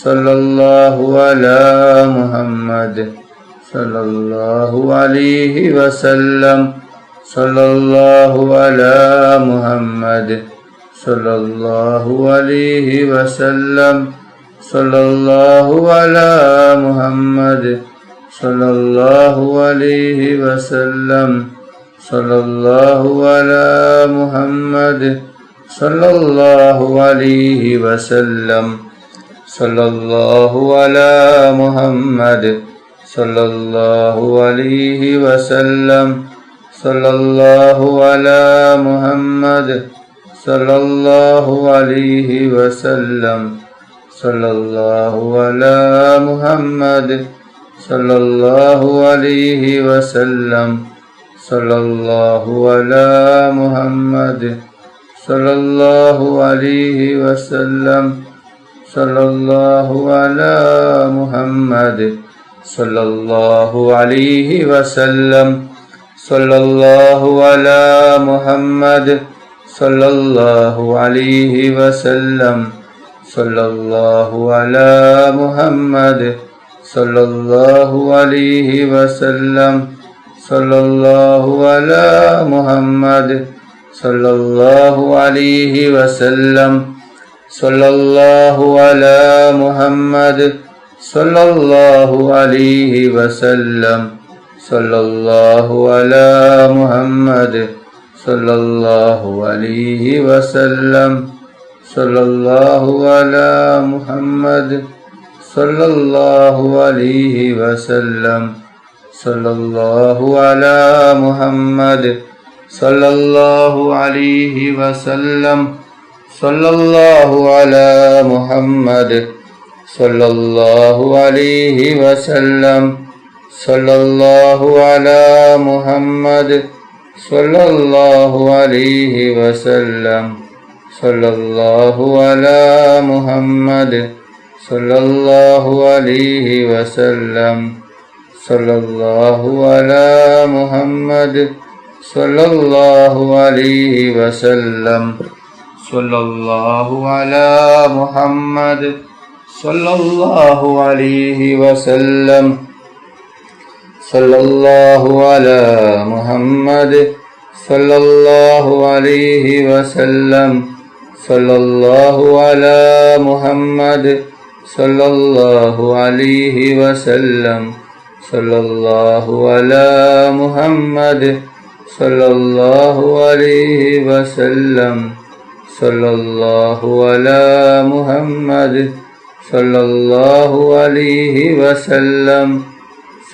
സല്ലല്ലാഹു അലാ മുഹമ്മദ് സല്ലല്ലാഹു അലൈഹി വസല്ലം സല്ലല്ലാഹു അലാ മുഹമ്മദ് സല്ലല്ലാഹു അലൈഹി വസല്ലം സല്ലല്ലാഹു അലാ മുഹമ്മദ് സല്ലല്ലാഹു അലൈഹി വസല്ലം സല്ലല്ലാഹു അലാ മുഹമ്മദ് സല്ലല്ലാഹു അലൈഹി വസല്ലം സല്ലല്ലാഹു അലാ മുഹമ്മദ് സല്ലല്ലാഹു അലൈഹി വസല്ലം സല്ലല്ലാഹു അലാ മുഹമ്മദ് സല്ലല്ലാഹു അലൈഹി വസല്ലം സല്ലല്ലാഹു അലാ മുഹമ്മദ് സല്ലല്ലാഹു അലൈഹി വസല്ലം സല്ലല്ലാഹു അലാ മുഹമ്മദ് സല്ലല്ലാഹു അലൈഹി വസല്ലം സല്ലല്ലാഹു അലാ മുഹമ്മദ് സല്ലല്ലാഹു അലൈഹി വസല്ലം സല്ലല്ലാഹു അലാ മുഹമ്മദ് സല്ലല്ലാഹു അലൈഹി വസല്ലം സല്ലല്ലാഹു അലാ മുഹമ്മദ് സല്ലല്ലാഹു അലൈഹി വസല്ലം സല്ലല്ലാഹു അലാ മുഹമ്മദ് സല്ലല്ലാഹു അലൈഹി വസല്ലം സല്ലല്ലാഹു അലാ മുഹമ്മദ് സല്ലല്ലാഹു അലൈഹി വസല്ലം സല്ലല്ലാഹു അലാ മുഹമ്മദ് സല്ലല്ലാഹു അലൈഹി വസല്ലം സല്ലല്ലാഹു അലാ മുഹമ്മദ് സല്ലല്ലാഹു അലൈഹി വസല്ലം സല്ലല്ലാഹു അലാ മുഹമ്മദ് സല്ലല്ലാഹു അലൈഹി വസല്ലം സല്ലല്ലാഹു അലാ മുഹമ്മദ് സല്ലല്ലാഹു അലൈഹി വസല്ലം സല്ലല്ലാഹു അലാ മുഹമ്മദ് സല്ലല്ലാഹു അലൈഹി വസല്ലം സല്ലല്ലാഹു അലാ മുഹമ്മദ് സല്ലല്ലാഹു അലൈഹി വസല്ലം സല്ലല്ലാഹു അലാ മുഹമ്മദ് സല്ലല്ലാഹു അലൈഹി വസല്ലം സല്ലല്ലാഹു അലാ മുഹമ്മദ് സല്ലല്ലാഹു അലൈഹി വസല്ലം സല്ലല്ലാഹു അലാ മുഹമ്മദ് സല്ലല്ലാഹു അലൈഹി വസല്ലം സല്ലല്ലാഹു അലാ മുഹമ്മദ് സല്ലല്ലാഹു അലൈഹി വസല്ലം സല്ലല്ലാഹു അലാ മുഹമ്മദ് സല്ലല്ലാഹു അലൈഹി വസല്ലം സല്ലല്ലാഹു അലാ മുഹമ്മദ് സല്ലല്ലാഹു അലൈഹി വസല്ലം സല്ലല്ലാഹു അലാ മുഹമ്മദ് സല്ലല്ലാഹു അലൈഹി വസല്ലം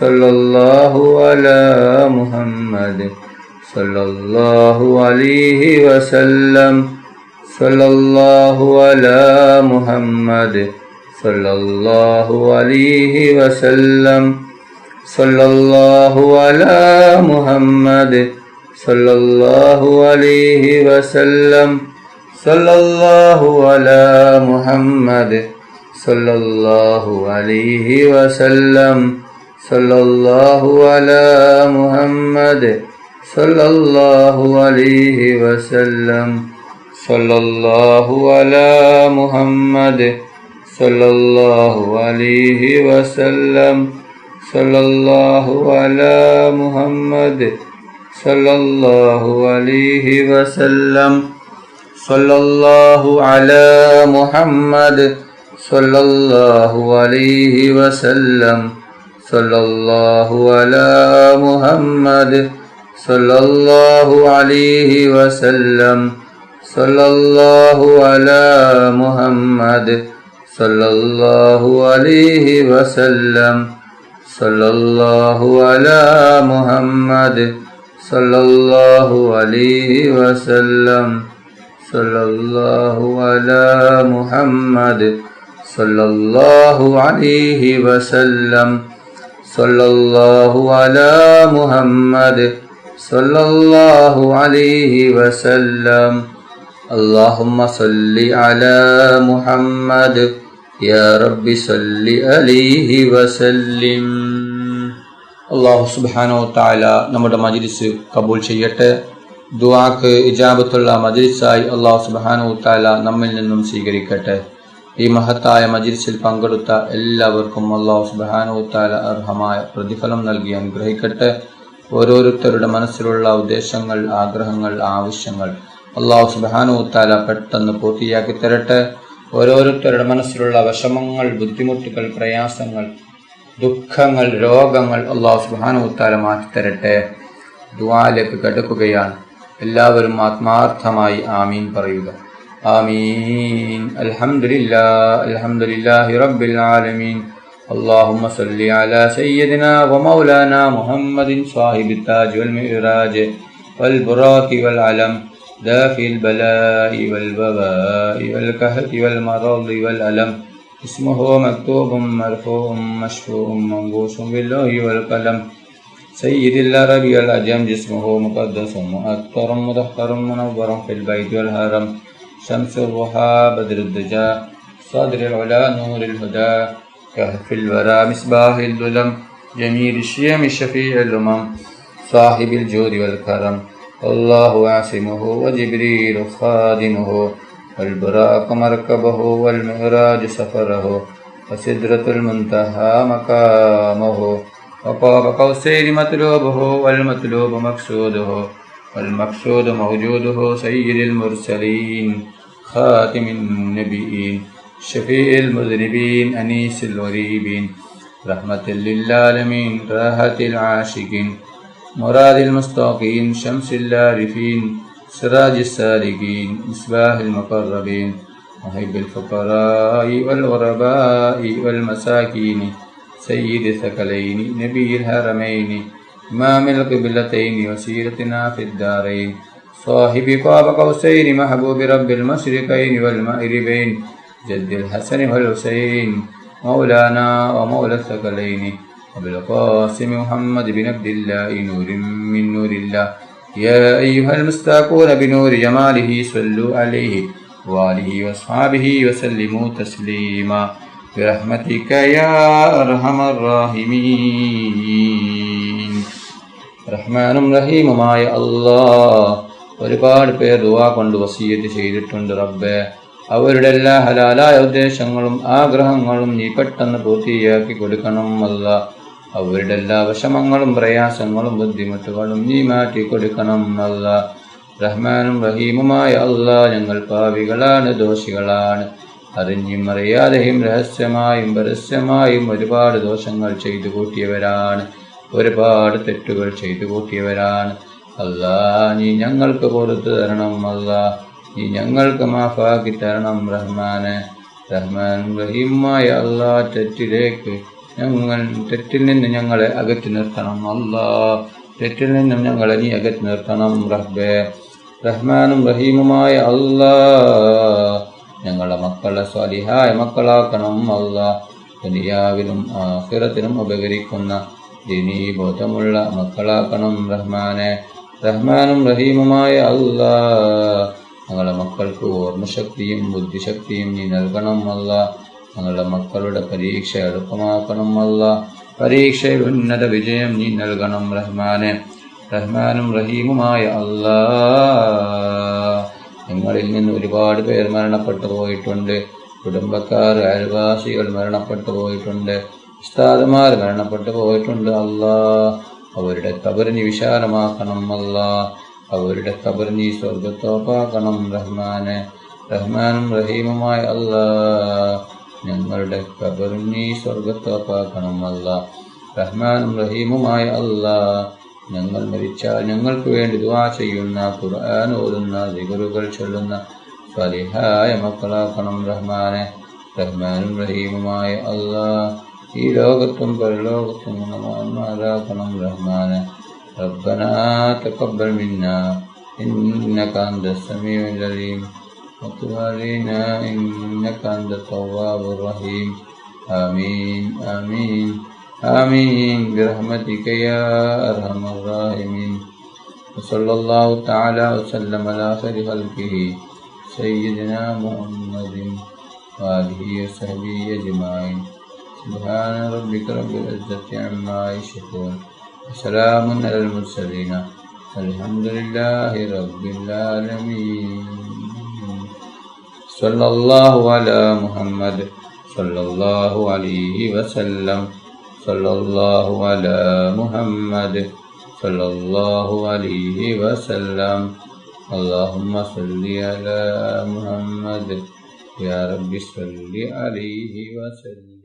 സല്ലല്ലാഹു അലാ മുഹമ്മദ് സല്ലല്ലാഹു അലൈഹി വസല്ലം സല്ലല്ലാഹു അലാ മുഹമ്മദ് സല്ലല്ലാഹു അലൈഹി വസല്ലം സല്ലല്ലാഹു അലാ മുഹമ്മദ് സല്ലല്ലാഹു അലൈഹി വസല്ലം സല്ലല്ലാഹു അലാ മുഹമ്മദ് സല്ലല്ലാഹു അലൈഹി വസല്ലം സല്ലല്ലാഹു അലാ മുഹമ്മദ് സല്ലല്ലാഹു അലൈഹി വസല്ലം സല്ലല്ലാഹു അലാ മുഹമ്മദ് സല്ലല്ലാഹു അലൈഹി വസല്ലം സല്ലല്ലാഹു അലാ മുഹമ്മദ് സല്ലല്ലാഹു അലൈഹി വസല്ലം സല്ലല്ലാഹു അലാ മുഹമ്മദ് സല്ലല്ലാഹു അലൈഹി വസല്ലം സല്ലല്ലാഹു അലാ മുഹമ്മദ് സല്ലല്ലാഹു അലൈഹി വസല്ലം സല്ലല്ലാഹു അലാ മുഹമ്മദ് സല്ലല്ലാഹു അലൈഹി വസല്ലം സല്ലല്ലാഹു അലാ മുഹമ്മദ് സല്ലല്ലാഹു അലൈഹി വസല്ലം സല്ലല്ലാഹു അലാ മുഹമ്മദ് സല്ലല്ലാഹു അലൈഹി വസല്ലം اللهم صل على محمد يا رب صل عليه وسلم. അല്ലാഹു സുബ്ഹാനഹു വ തആല നമ്മുടെ മജ്ലിസ് കബൂൽ ചെയ്യട്ടെ. ദുആക്ക് ഇജാബത്തുള്ള മജ്ലിസായി അല്ലാഹു സുബ്ഹാനഹു വ തആല നമ്മിൽ നിന്നും സ്വീകരിക്കട്ടെ. ഈ മഹത്തായ മജ്‌ലിസിൽ പങ്കെടുത്ത എല്ലാവർക്കും അല്ലാഹു സുബ്ഹാനഹു വ തആല അർഹമായ പ്രതിഫലം നൽകി അനുഗ്രഹിക്കട്ടെ. ഓരോരുത്തരുടെ മനസ്സിലുള്ള ഉദ്ദേശങ്ങൾ, ആഗ്രഹങ്ങൾ, ആവശ്യങ്ങൾ അല്ലാഹു സുബ്ഹാനഹു വ തആല പെട്ടെന്ന് പൂർത്തിയാക്കി തരട്ടെ. ഓരോരുത്തരുടെ മനസ്സിലുള്ള വിഷമങ്ങൾ, ബുദ്ധിമുട്ടുകൾ, പ്രയാസങ്ങൾ, ദുഃഖങ്ങൾ, രോഗങ്ങൾ അല്ലാഹു സുബ്ഹാനഹു വ തആല മാറ്റിത്തരട്ടെ. ദുആയിലേക്ക് കടക്കുകയാണ്. എല്ലാവരും ആത്മാർത്ഥമായി ആമീൻ പറയുക. ആമീൻ. അൽഹംദുലില്ലാഹി റബ്ബിൽ ആലമീൻ. اللهم صل على سيدنا ومولانا محمد صاحب التاج والمعراج والبراق والعلم دافع البلاء والوباء والكهف والمرض والألم اسمه مكتوب مرفوع مشفوع منبوس باللوح والقلم سيد العرب والعجم جسمه مقدس مؤطر مطهر منور في البيت والحرم شمس الضحى بدر الدجى صدر العلا نور الهدى كهف الورى مصباح الظلم جميل الشيم شفيع الأمم صاحب الجود والكرم الله عاصمه وجبريل خادمه والبراق مركبه والمعراج سفره وسدرة المنتهى مقامه وقاب قوسين مطلوبه والمطلوب مقصوده والمقصود موجوده سيد المرسلين خاتم النبيين شفيع المذنبين أنيس الغريبين رحمة للعالمين راحة العاشقين مراد المستوقين شمس العارفين سراج السالكين مصباح المقربين محب الفقراء والغرباء والمساكين سيد الثقلين نبي الحرمين إمام القبلتين وسيرتنا في الدارين صاحب قاب قوسين محبوب رب المشرقين والمغربين جد الحسن والحسين مولانا ومولى الثقلين وبالقاسم محمد بن عبد الله نور من نور الله يا أيها المستاقون بنور جماله صلوا عليه وآله وأصحابه وسلموا تسليما برحمتك يا أرحم الراحمين. റഹ്മാനും റഹീമുമായ അല്ലാഹ്, ഒരുപാട് പേർ ദുആ കൊണ്ട് വസിയ്യത്ത് ചെയ്തിട്ടുണ്ട് റബ്ബേ. അവരുടെ എല്ലാ ഹലാലായ ഉദ്ദേശങ്ങളും ആഗ്രഹങ്ങളും നീ പെട്ടെന്ന് പൂർത്തിയാക്കി കൊടുക്കണം അല്ലാഹ്. അവരുടെ എല്ലാ വിഷമങ്ങളും പ്രയാസങ്ങളും ബുദ്ധിമുട്ടുകളും നീ മാറ്റി കൊടുക്കണം അല്ലാഹ്. റഹ്മാനും റഹീമുമായ അല്ലാഹ്, ഞങ്ങൾ പാപികളാണ്, ദോഷികളാണ്. അറിഞ്ഞും അറിയാതെയും രഹസ്യമായും പരസ്യമായും ഒരുപാട് ദോഷങ്ങൾ ചെയ്തു കൂട്ടിയവരാണ്, ഒരുപാട് തെറ്റുകൾ ചെയ്തു കൂട്ടിയവരാണ്. അല്ലാഹ്, നീ ഞങ്ങൾക്ക് പുറത്തു തരണം അല്ലാഹ്. നീ ഞങ്ങൾക്ക് മാഫാക്കി തരണം റഹ്മാനെ. റഹ്മാനും റഹീമുമായ അല്ലാഹ്, തെറ്റിൽ നിന്ന് ഞങ്ങളെ അകറ്റി നിർത്തണം അല്ലാഹ്. തെറ്റിൽ നിന്നും ഞങ്ങളെ നീ അകറ്റി നിർത്തണം റബ്ബേ. റഹ്മാനും റഹീമുമായ അല്ലാഹ്, ഞങ്ങളുടെ മക്കളെ സ്വാലിഹായ മക്കളാക്കണം അല്ലാഹ്. ദുനിയാവിലും ആഖിറത്തിലും ഉപകരിക്കുന്ന ദീനീ ബോധമുള്ള മക്കളാക്കണം റഹ്മാനെ. റഹ്മാനും റഹീമുമായ അല്ലാഹ്, ഞങ്ങളുടെ മക്കൾക്ക് ഓർമ്മശക്തിയും ബുദ്ധിശക്തിയും നീ നൽകണം അല്ലാഹ്. ഞങ്ങളുടെ മക്കളുടെ പരീക്ഷ എളുപ്പമാക്കണം അല്ലാഹ്. പരീക്ഷയിൽ ഉന്നത വിജയം നീ നൽകണം റഹ്മാനെ. റഹ്മാനും റഹീമുമായ അല്ലാഹ്, ഞങ്ങളിൽ നിന്ന് ഒരുപാട് പേർ മരണപ്പെട്ടു പോയിട്ടുണ്ട്. കുടുംബക്കാർ, അയൽവാസികൾ മരണപ്പെട്ടു പോയിട്ടുണ്ട്. ഉസ്താദുമാർ മരണപ്പെട്ടു പോയിട്ടുണ്ട് അല്ലാഹ്. അവരുടെ ഖബർ നീ വിശാലമാക്കണം അല്ലാഹ്. അവരുടെ ഖബർ നീ സ്വർഗ്ഗത്തോപ്പാക്കണം റഹ്മാനെ. റഹ്മാനും റഹീമുമായ അല്ലാഹ്, ഞങ്ങളുടെ ഖബർ നീ സ്വർഗ്ഗത്തോപ്പാക്കണം അല്ലാഹ്. റഹ്മാനും റഹീമുമായ അല്ലാഹ്, ഞങ്ങൾ മരിച്ചാൽ ഞങ്ങൾക്ക് വേണ്ടി ദുആ ചെയ്യുന്ന, ഖുർആൻ ഓതുന്ന, ദിക്റുകൾ ചൊല്ലുന്ന സ്വാലിഹായ മക്കളാക്കണം റഹ്മാനെ. റഹ്മാനും റഹീമുമായ അല്ലാഹ്, ഈ ലോകത്തും പരലോകത്തും ഗുണവാന്മാരാക്കണം റഹ്മാനെ. ربنا تقبل منا إنك أنت السميع العليم وتب علينا إنك أنت التواب الرحيم. آمين آمين آمين برحمتك يا أرحم الراحمين. وصلى الله تعالى وسلم على خير خلقه سيدنا محمد وآله وصحبه أجمعين. سبحان ربك رب العزة عما يصفون وسلام على المرسلين الحمد لله رب العالمين. സല്ലല്ലാഹു അലാ മുഹമ്മദ് സല്ലല്ലാഹു അലൈഹി വസല്ലം സല്ലല്ലാഹു അലാ മുഹമ്മദ് സല്ലല്ലാഹു അലൈഹി വസല്ലം അല്ലാഹുമ്മ സല്ലി അലാ മുഹമ്മദ് യാ റബ്ബി സല്ലി അലൈഹി വസല്ലം.